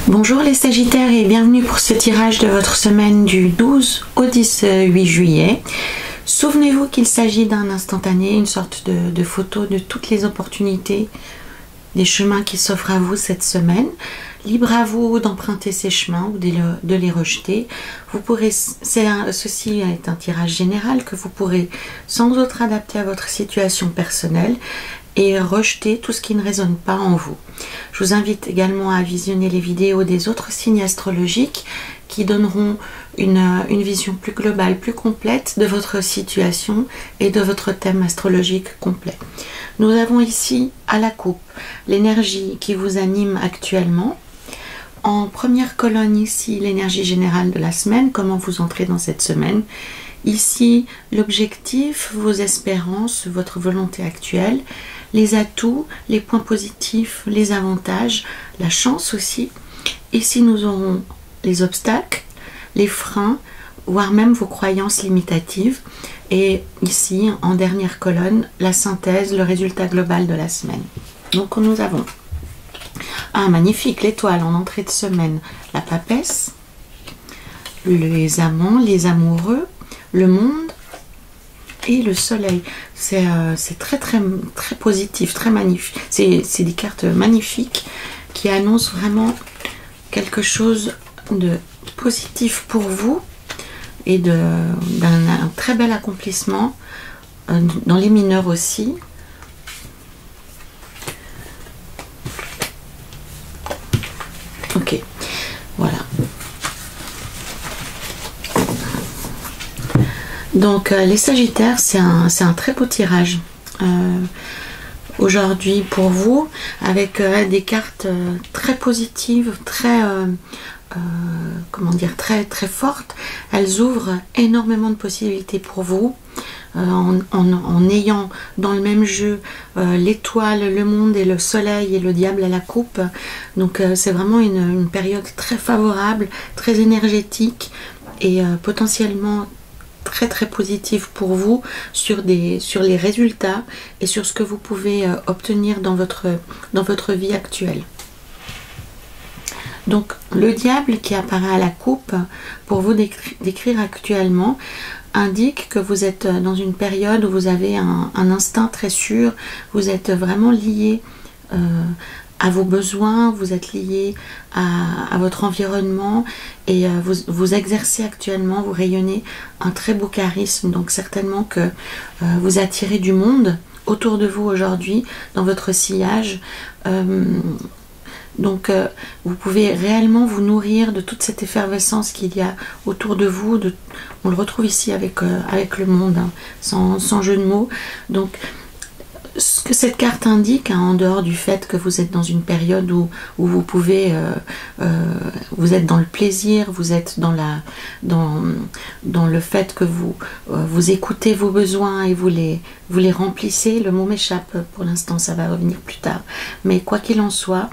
Bonjour les Sagittaires et bienvenue pour ce tirage de votre semaine du 12 au 18 juillet. Souvenez-vous qu'il s'agit d'un instantané, une sorte de photo de toutes les opportunités, des chemins qui s'offrent à vous cette semaine. Libre à vous d'emprunter ces chemins ou de les rejeter. Vous pourrez, ceci est un tirage général que vous pourrez sans autre adapter à votre situation personnelle et rejeter tout ce qui ne résonne pas en vous. Je vous invite également à visionner les vidéos des autres signes astrologiques qui donneront une vision plus globale, plus complète de votre situation et de votre thème astrologique complet. Nous avons ici à la coupe l'énergie qui vous anime actuellement. En première colonne ici, l'énergie générale de la semaine, comment vous entrez dans cette semaine. Ici, l'objectif, vos espérances, votre volonté actuelle, les atouts, les points positifs, les avantages, la chance aussi. Ici, nous aurons les obstacles, les freins, voire même vos croyances limitatives. Et ici, en dernière colonne, la synthèse, le résultat global de la semaine. Donc, nous avons magnifique, l'étoile en entrée de semaine, la papesse, les amants, les amoureux, le monde et le soleil. C'est très positif, très magnifique. C'est des cartes magnifiques qui annoncent vraiment quelque chose de positif pour vous et d'un très bel accomplissement dans les mineurs aussi. Ok, voilà. Donc les Sagittaires, c'est un très beau tirage aujourd'hui pour vous, avec des cartes très positives, comment dire, très fortes. Elles ouvrent énormément de possibilités pour vous. En ayant dans le même jeu l'étoile, le monde et le soleil et le diable à la coupe. Donc c'est vraiment une période très favorable, très énergétique et potentiellement très positive pour vous sur les résultats et sur ce que vous pouvez obtenir dans votre vie actuelle. Donc le diable qui apparaît à la coupe, pour vous décrire actuellement, indique que vous êtes dans une période où vous avez un instinct très sûr, vous êtes vraiment lié à vos besoins, vous êtes lié à votre environnement et vous exercez actuellement, vous rayonnez un très beau charisme, donc certainement que vous attirez du monde autour de vous aujourd'hui dans votre sillage. Donc vous pouvez réellement vous nourrir de toute cette effervescence qu'il y a autour de vous. On le retrouve ici avec le monde, hein, sans jeu de mots. Donc ce que cette carte indique, hein, en dehors du fait que vous êtes dans une période où vous pouvez, vous êtes dans le plaisir, vous êtes dans le fait que vous écoutez vos besoins et vous les remplissez. Le mot m'échappe pour l'instant, ça va revenir plus tard. Mais quoi qu'il en soit,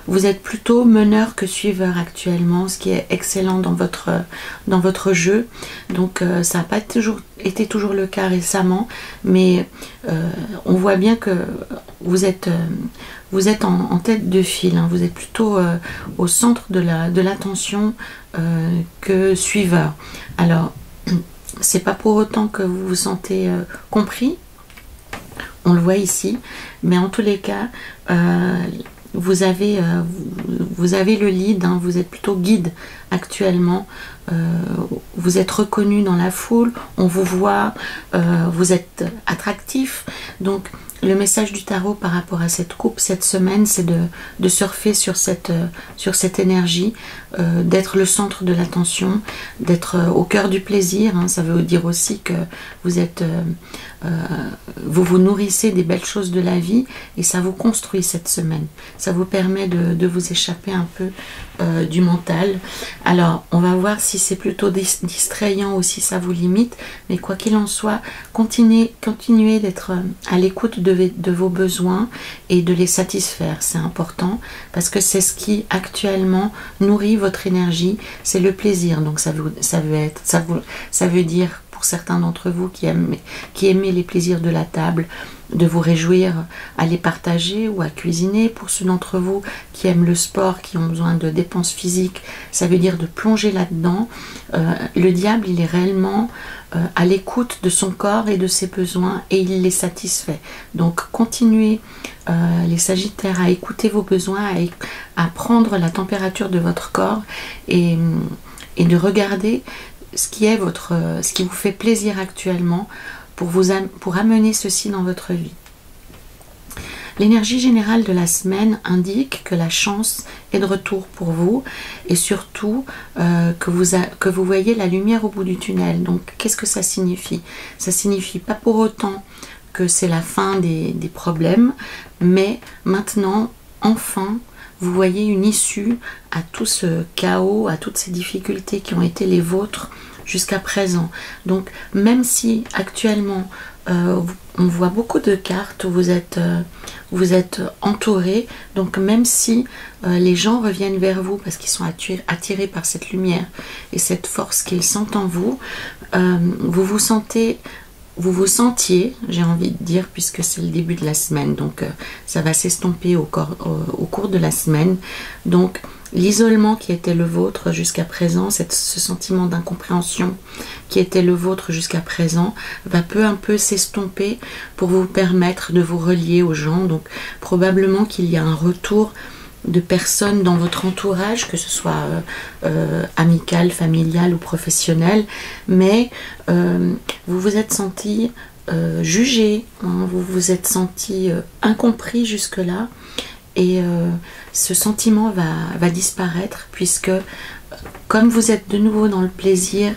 vous êtes plutôt meneur que suiveur actuellement, ce qui est excellent dans votre jeu. Donc ça n'a pas été toujours le cas récemment, mais on voit bien que vous êtes en tête de file, hein. Vous êtes plutôt au centre de l'attention que suiveur. Alors c'est pas pour autant que vous vous sentez compris, on le voit ici, mais en tous les cas vous avez le lead, hein, vous êtes plutôt guide actuellement, vous êtes reconnu dans la foule, on vous voit, vous êtes attractif. Donc le message du tarot par rapport à cette coupe cette semaine, c'est de surfer sur cette énergie, d'être le centre de l'attention, d'être au cœur du plaisir, hein. Ça veut dire aussi que vous vous nourrissez des belles choses de la vie et ça vous construit cette semaine. Ça vous permet de vous échapper un peu du mental. Alors on va voir si c'est plutôt distrayant ou si ça vous limite, mais quoi qu'il en soit, continuez d'être à l'écoute de vos besoins et de les satisfaire. C'est important parce que c'est ce qui actuellement nourrit votre énergie, c'est le plaisir. Donc ça veut dire pour pour certains d'entre vous qui aimez les plaisirs de la table, de vous réjouir à les partager ou à cuisiner. Pour ceux d'entre vous qui aiment le sport, qui ont besoin de dépenses physiques, ça veut dire de plonger là-dedans. Le diable, il est réellement à l'écoute de son corps et de ses besoins et il les satisfait. Donc continuez les Sagittaires à écouter vos besoins, à prendre la température de votre corps et de regarder ce qui vous fait plaisir actuellement pour amener ceci dans votre vie. L'énergie générale de la semaine indique que la chance est de retour pour vous et surtout que vous voyez la lumière au bout du tunnel. Donc qu'est-ce que ça signifie? Ça signifie pas pour autant que c'est la fin des problèmes, mais maintenant, enfin, vous voyez une issue à tout ce chaos, à toutes ces difficultés qui ont été les vôtres jusqu'à présent. Donc même si actuellement on voit beaucoup de cartes où vous êtes entouré, donc même si les gens reviennent vers vous parce qu'ils sont attirés par cette lumière et cette force qu'ils sentent en vous, vous vous sentiez, j'ai envie de dire, puisque c'est le début de la semaine, donc ça va s'estomper au cours de la semaine. Donc l'isolement qui était le vôtre jusqu'à présent, ce sentiment d'incompréhension qui était le vôtre jusqu'à présent, va peu à peu s'estomper pour vous permettre de vous relier aux gens. Donc probablement qu'il y a un retour de personnes dans votre entourage, que ce soit amical, familial ou professionnel, mais vous vous êtes senti jugé, hein, vous vous êtes senti incompris jusque-là, et ce sentiment va disparaître puisque comme vous êtes de nouveau dans le plaisir,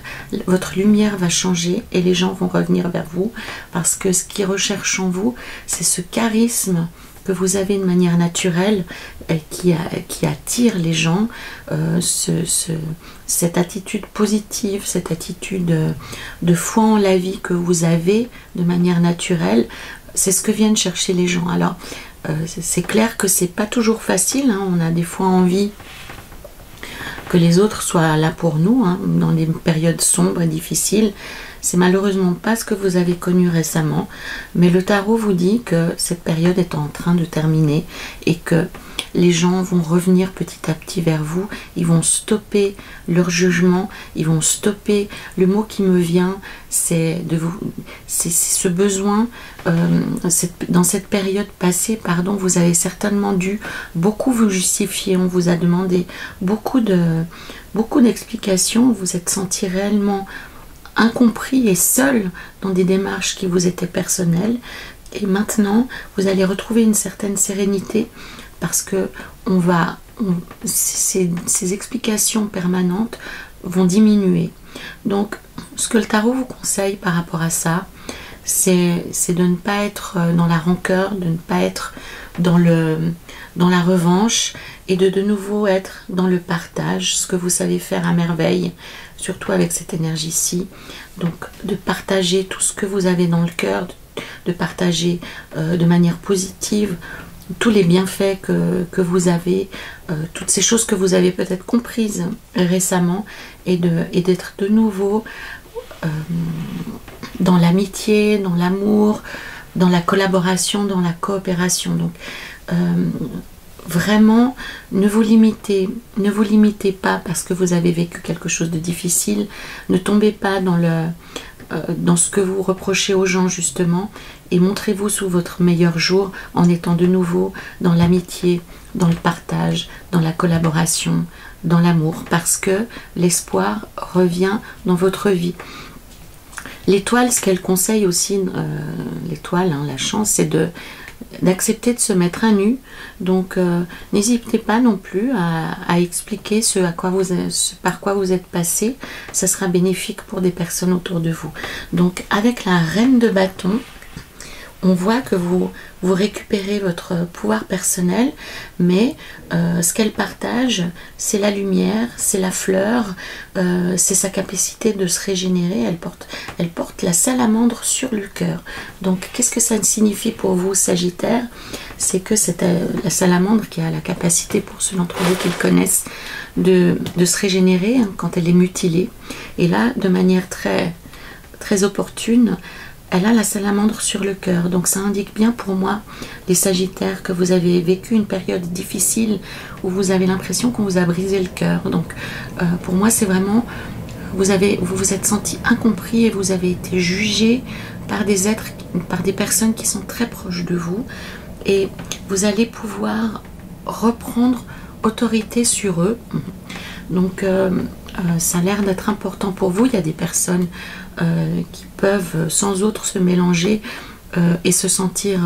votre lumière va changer et les gens vont revenir vers vous parce que ce qu'ils recherchent en vous, c'est ce charisme que vous avez de manière naturelle et qui attire les gens, cette attitude positive, cette attitude de foi en la vie que vous avez de manière naturelle, c'est ce que viennent chercher les gens. Alors c'est clair que c'est pas toujours facile, hein. On a des fois envie que les autres soient là pour nous, hein, dans des périodes sombres et difficiles. C'est malheureusement pas ce que vous avez connu récemment, mais le tarot vous dit que cette période est en train de terminer et que les gens vont revenir petit à petit vers vous, ils vont stopper leur jugement, ils vont stopper, le mot qui me vient, c'est ce besoin, dans cette période passée, pardon, vous avez certainement dû beaucoup vous justifier, on vous a demandé beaucoup d'explications, vous vous êtes senti réellement incompris et seul dans des démarches qui vous étaient personnelles, et maintenant vous allez retrouver une certaine sérénité parce que ces explications permanentes vont diminuer. Donc ce que le tarot vous conseille par rapport à ça, c'est de ne pas être dans la rancœur, de ne pas être dans la revanche et de nouveau être dans le partage, ce que vous savez faire à merveille, surtout avec cette énergie-ci. Donc de partager tout ce que vous avez dans le cœur, de partager de manière positive tous les bienfaits que vous avez, toutes ces choses que vous avez peut-être comprises récemment, et d'être de nouveau dans l'amitié, dans l'amour, dans la collaboration, dans la coopération. Donc vraiment, ne vous limitez pas parce que vous avez vécu quelque chose de difficile. Ne tombez pas dans ce que vous reprochez aux gens justement, et montrez-vous sous votre meilleur jour en étant de nouveau dans l'amitié, dans le partage, dans la collaboration, dans l'amour, parce que l'espoir revient dans votre vie. L'étoile, ce qu'elle conseille aussi, l'étoile, hein, la chance, c'est d'accepter de se mettre à nu. Donc n'hésitez pas non plus à expliquer ce par quoi vous êtes passé. Ça sera bénéfique pour des personnes autour de vous. Donc avec la reine de bâton, on voit que vous récupérez votre pouvoir personnel, mais ce qu'elle partage, c'est la lumière, c'est la fleur, c'est sa capacité de se régénérer. Elle porte la salamandre sur le cœur. Donc qu'est-ce que ça signifie pour vous, Sagittaire? C'est que c'est la salamandre qui a la capacité, pour ceux d'entre vous qui le connaissent, de se régénérer, hein, quand elle est mutilée. Et là, de manière très très opportune, elle a la salamandre sur le cœur. Donc ça indique bien pour moi, les Sagittaires, que vous avez vécu une période difficile où vous avez l'impression qu'on vous a brisé le cœur. Donc pour moi, c'est vraiment, vous vous êtes senti incompris et vous avez été jugé par des êtres, par des personnes qui sont très proches de vous. Et vous allez pouvoir reprendre autorité sur eux. Donc ça a l'air d'être important pour vous. Il y a des personnes qui peuvent sans autre se mélanger et se sentir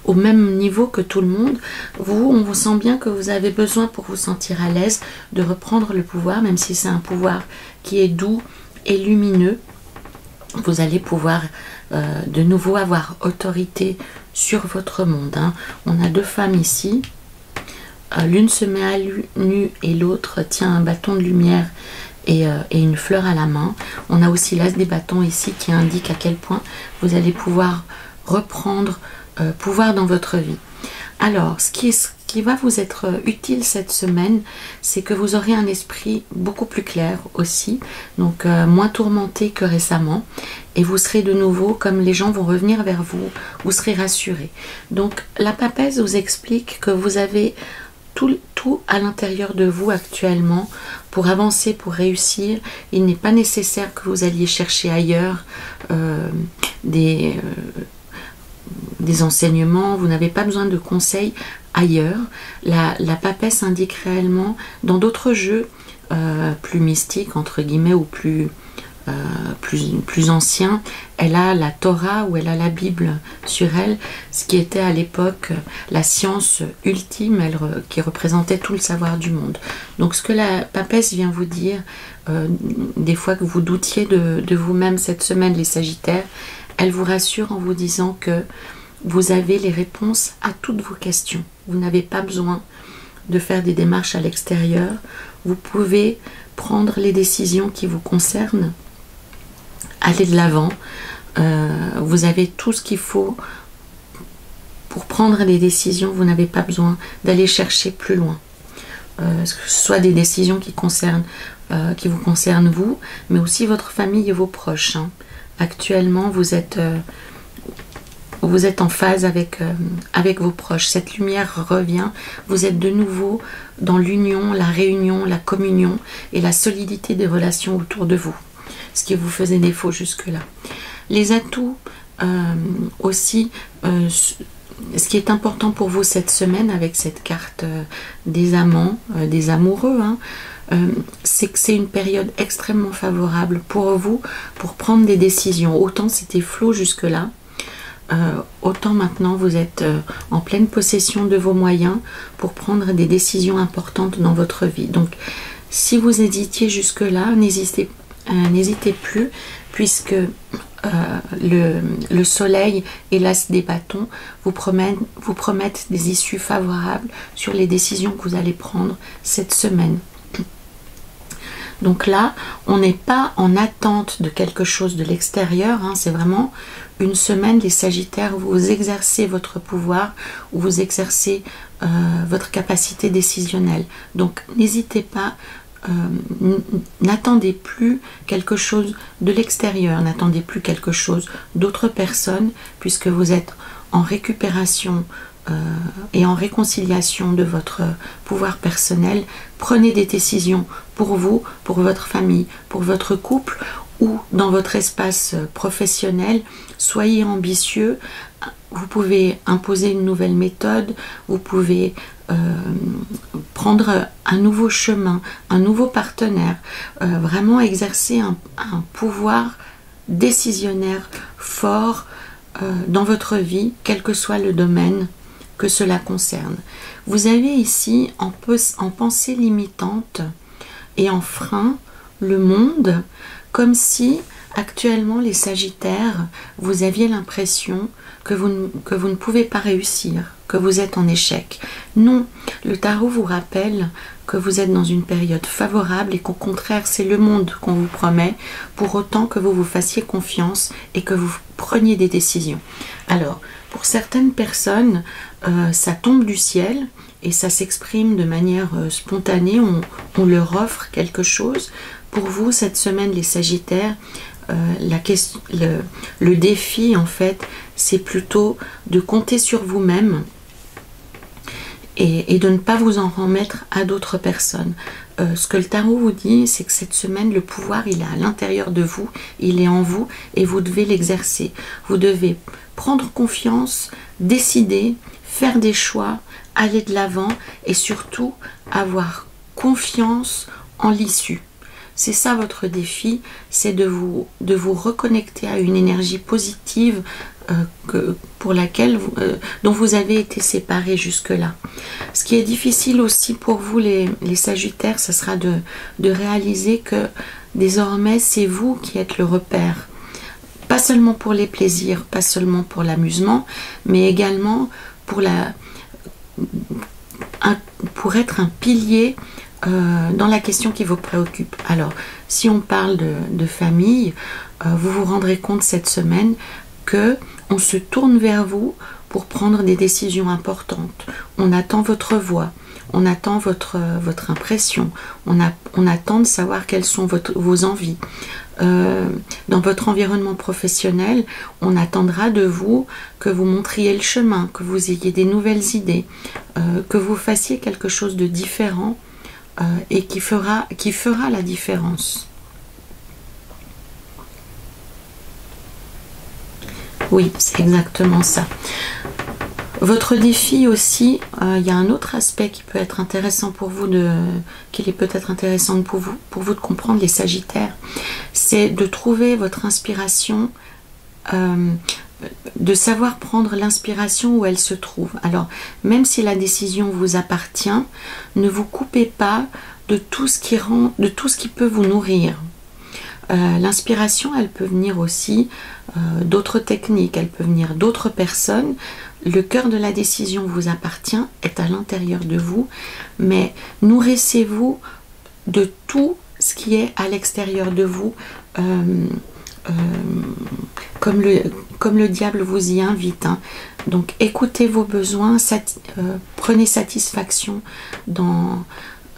au même niveau que tout le monde. Vous, on vous sent bien que vous avez besoin, pour vous sentir à l'aise, de reprendre le pouvoir, même si c'est un pouvoir qui est doux et lumineux. Vous allez pouvoir de nouveau avoir autorité sur votre monde. On a deux femmes ici. L'une se met à nu et l'autre tient un bâton de lumière et une fleur à la main. On a aussi l'as des bâtons ici qui indique à quel point vous allez pouvoir reprendre pouvoir dans votre vie. Alors, ce qui va vous être utile cette semaine, c'est que vous aurez un esprit beaucoup plus clair aussi, donc moins tourmenté que récemment, et vous serez de nouveau, comme les gens vont revenir vers vous, vous serez rassuré. Donc la papesse vous explique que vous avez tout à l'intérieur de vous actuellement pour avancer, pour réussir. Il n'est pas nécessaire que vous alliez chercher ailleurs des enseignements, vous n'avez pas besoin de conseils ailleurs. La papesse indique réellement dans d'autres jeux plus mystiques entre guillemets ou plus anciens, elle a la Torah ou elle a la Bible sur elle, ce qui était à l'époque la science ultime, qui représentait tout le savoir du monde. Donc ce que la papesse vient vous dire, des fois que vous doutiez de vous-même cette semaine, les Sagittaires, elle vous rassure en vous disant que vous avez les réponses à toutes vos questions. Vous n'avez pas besoin de faire des démarches à l'extérieur. Vous pouvez prendre les décisions qui vous concernent, aller de l'avant. Vous avez tout ce qu'il faut pour prendre des décisions. Vous n'avez pas besoin d'aller chercher plus loin. Que ce soit des décisions qui vous concernent vous, mais aussi votre famille et vos proches. Actuellement, vous êtes en phase avec vos proches. Cette lumière revient. Vous êtes de nouveau dans l'union, la réunion, la communion et la solidité des relations autour de vous. Ce qui vous faisait défaut jusque-là. Les atouts aussi, ce qui est important pour vous cette semaine avec cette carte des amants, des amoureux, c'est que c'est une période extrêmement favorable pour vous pour prendre des décisions. Autant c'était flou jusque-là, autant maintenant vous êtes en pleine possession de vos moyens pour prendre des décisions importantes dans votre vie. Donc si vous hésitiez jusque-là, n'hésitez plus, puisque le soleil et l'as des bâtons vous promettent des issues favorables sur les décisions que vous allez prendre cette semaine. Donc là, on n'est pas en attente de quelque chose de l'extérieur, c'est vraiment une semaine, les Sagittaires, où vous exercez votre pouvoir, où vous exercez votre capacité décisionnelle. Donc n'hésitez pas, n'attendez plus quelque chose de l'extérieur, n'attendez plus quelque chose d'autres personnes, puisque vous êtes en récupération et en réconciliation de votre pouvoir personnel. Prenez des décisions pour vous, pour votre famille, pour votre couple ou dans votre espace professionnel. Soyez ambitieux. Vous pouvez imposer une nouvelle méthode, vous pouvez prendre un nouveau chemin, un nouveau partenaire, vraiment exercer un pouvoir décisionnaire fort dans votre vie, quel que soit le domaine que cela concerne. Vous avez ici en pensée limitante et en frein le monde, comme si actuellement les Sagittaires, vous aviez l'impression que vous ne pouvez pas réussir, que vous êtes en échec. Non, le tarot vous rappelle que vous êtes dans une période favorable et qu'au contraire c'est le monde qu'on vous promet, pour autant que vous vous fassiez confiance et que vous preniez des décisions. Alors, pour certaines personnes, ça tombe du ciel et ça s'exprime de manière spontanée, on leur offre quelque chose. Pour vous, cette semaine, les Sagittaires, le défi en fait, c'est plutôt de compter sur vous-même et de ne pas vous en remettre à d'autres personnes. Ce que le tarot vous dit, c'est que cette semaine, le pouvoir, il est à l'intérieur de vous, il est en vous et vous devez l'exercer. Vous devez prendre confiance, décider, faire des choix, aller de l'avant et surtout avoir confiance en l'issue. C'est ça votre défi, c'est de vous reconnecter à une énergie positive dont vous avez été séparés jusque-là. Ce qui est difficile aussi pour vous les Sagittaires, ce sera de réaliser que désormais c'est vous qui êtes le repère. Pas seulement pour les plaisirs, pas seulement pour l'amusement, mais également pour être un pilier dans la question qui vous préoccupe. Alors, si on parle de famille, vous vous rendrez compte cette semaine que on se tourne vers vous pour prendre des décisions importantes. On attend votre voix, on attend votre impression, on attend de savoir quelles sont vos envies. Dans votre environnement professionnel, on attendra de vous que vous montriez le chemin, que vous ayez des nouvelles idées, que vous fassiez quelque chose de différent et qui fera la différence. Oui, c'est exactement ça. Votre défi aussi, il y a un autre aspect qui peut être intéressant pour vous, qu'il est peut-être intéressant pour vous de comprendre, les Sagittaires, c'est de trouver votre inspiration, de savoir prendre l'inspiration où elle se trouve. Alors, même si la décision vous appartient, ne vous coupez pas de tout ce qui peut vous nourrir. L'inspiration, elle peut venir aussi d'autres techniques, elle peut venir d'autres personnes. Le cœur de la décision vous appartient, est à l'intérieur de vous, mais nourrissez-vous de tout ce qui est à l'extérieur de vous, comme le diable vous y invite. Hein. Donc écoutez vos besoins, prenez satisfaction dans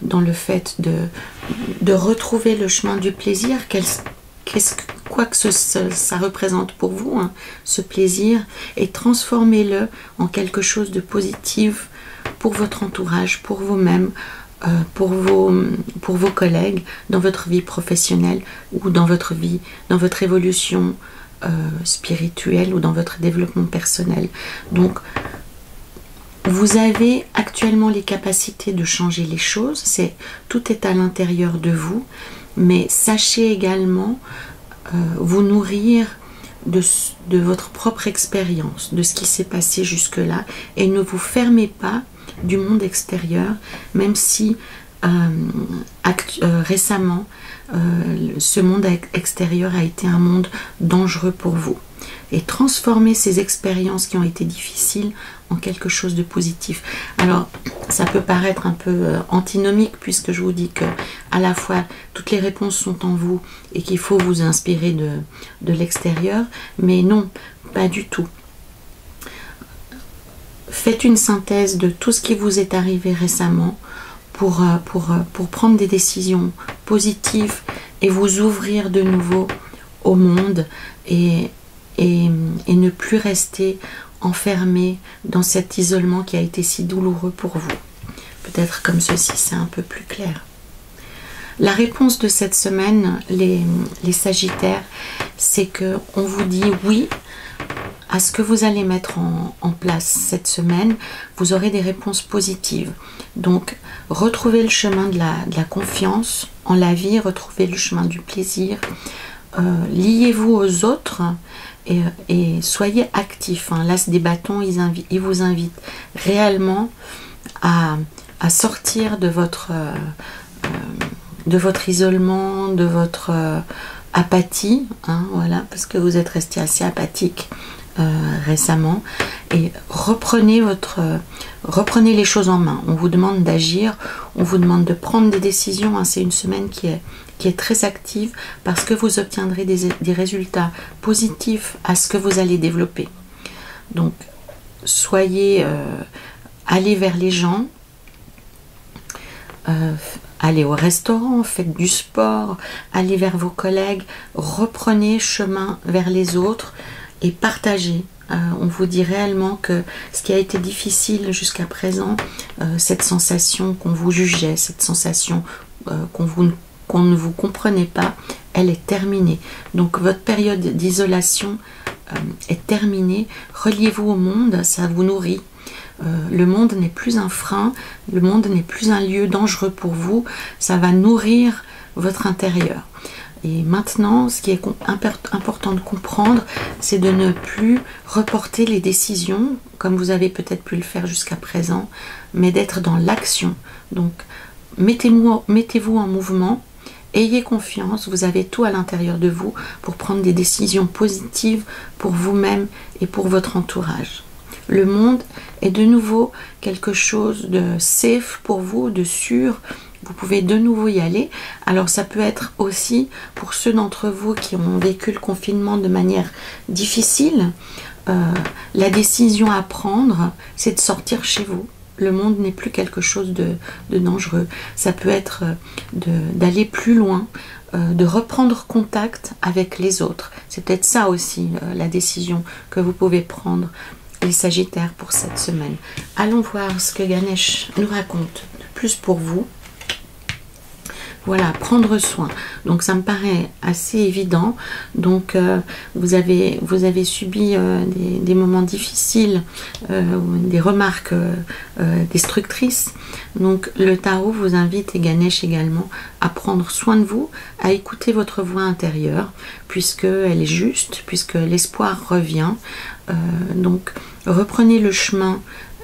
le fait de retrouver le chemin du plaisir, quoi que ça représente pour vous, hein, ce plaisir, et transformez-le en quelque chose de positif pour votre entourage, pour vous-même, pour vos collègues, dans votre vie professionnelle ou dans votre évolution spirituelle ou dans votre développement personnel. Donc, vous avez actuellement les capacités de changer les choses, tout est à l'intérieur de vous, mais sachez également vous nourrir de votre propre expérience, de ce qui s'est passé jusque-là, et ne vous fermez pas du monde extérieur, même si récemment ce monde extérieur a été un monde dangereux pour vous. Et transformer ces expériences qui ont été difficiles en quelque chose de positif. Alors, ça peut paraître un peu antinomique, puisque je vous dis que à la fois toutes les réponses sont en vous et qu'il faut vous inspirer de l'extérieur, mais non, pas du tout. Faites une synthèse de tout ce qui vous est arrivé récemment pour prendre des décisions positives et vous ouvrir de nouveau au monde et ne plus rester enfermé dans cet isolement qui a été si douloureux pour vous. Peut-être comme ceci, c'est un peu plus clair. La réponse de cette semaine, les Sagittaires, c'est que on vous dit oui à ce que vous allez mettre en place cette semaine. Vous aurez des réponses positives. Donc, retrouvez le chemin de la confiance en la vie, retrouvez le chemin du plaisir, liez-vous aux autres et soyez actifs. Hein. L'As des bâtons, il vous invite réellement à sortir de votre isolement, de votre apathie, hein, voilà, parce que vous êtes resté assez apathique récemment, et reprenez les choses en main. On vous demande d'agir, on vous demande de prendre des décisions, hein. C'est une semaine qui est très active parce que vous obtiendrez des résultats positifs à ce que vous allez développer. Donc allez vers les gens, allez au restaurant, faites du sport, allez vers vos collègues, reprenez chemin vers les autres et partagez. On vous dit réellement que ce qui a été difficile jusqu'à présent, cette sensation qu'on vous jugeait, cette sensation qu'on ne vous comprenait pas, elle est terminée. Donc votre période d'isolation est terminée. Reliez-vous au monde, ça vous nourrit. Le monde n'est plus un frein, le monde n'est plus un lieu dangereux pour vous, ça va nourrir votre intérieur. Et maintenant, ce qui est important de comprendre, c'est de ne plus reporter les décisions, comme vous avez peut-être pu le faire jusqu'à présent, mais d'être dans l'action. Donc, mettez-vous en mouvement, ayez confiance, vous avez tout à l'intérieur de vous pour prendre des décisions positives pour vous-même et pour votre entourage. Le monde est de nouveau quelque chose de safe pour vous, de sûr. Vous pouvez de nouveau y aller. Alors ça peut être aussi pour ceux d'entre vous qui ont vécu le confinement de manière difficile. La décision à prendre, c'est de sortir chez vous. Le monde n'est plus quelque chose de dangereux. Ça peut être d'aller plus loin, de reprendre contact avec les autres. C'est peut-être ça aussi la décision que vous pouvez prendre, les Sagittaires, pour cette semaine. Allons voir ce que Ganesh nous raconte de plus pour vous. Voilà, prendre soin. Donc ça me paraît assez évident. Donc vous avez subi des moments difficiles, des remarques destructrices. Donc le tarot vous invite, et Ganesh également, à prendre soin de vous, à écouter votre voix intérieure, puisqu'elle est juste, puisque l'espoir revient. Donc reprenez le chemin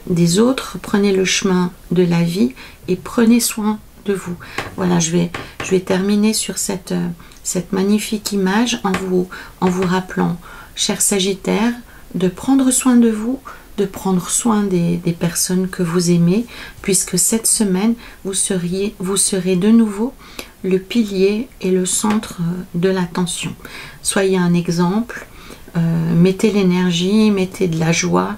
des autres, prenez le chemin de la vie et prenez soin de vous. Voilà, je vais terminer sur cette magnifique image en vous rappelant, chers Sagittaires, de prendre soin de vous, de prendre soin des personnes que vous aimez, puisque cette semaine, vous serez de nouveau le pilier et le centre de l'attention. Soyez un exemple, mettez l'énergie, mettez de la joie,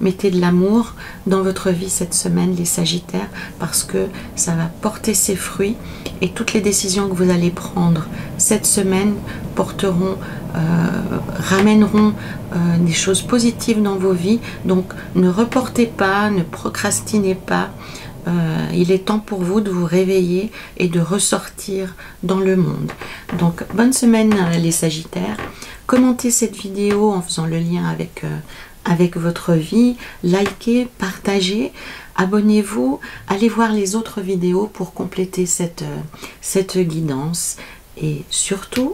mettez de l'amour dans votre vie cette semaine, les Sagittaires, parce que ça va porter ses fruits et toutes les décisions que vous allez prendre cette semaine ramèneront des choses positives dans vos vies. Donc ne reportez pas, ne procrastinez pas. Il est temps pour vous de vous réveiller et de ressortir dans le monde. Donc bonne semaine les Sagittaires. Commentez cette vidéo en faisant le lien avec votre vie, likez, partagez, abonnez-vous, allez voir les autres vidéos pour compléter cette guidance et surtout,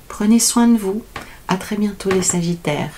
prenez soin de vous. À très bientôt les Sagittaires.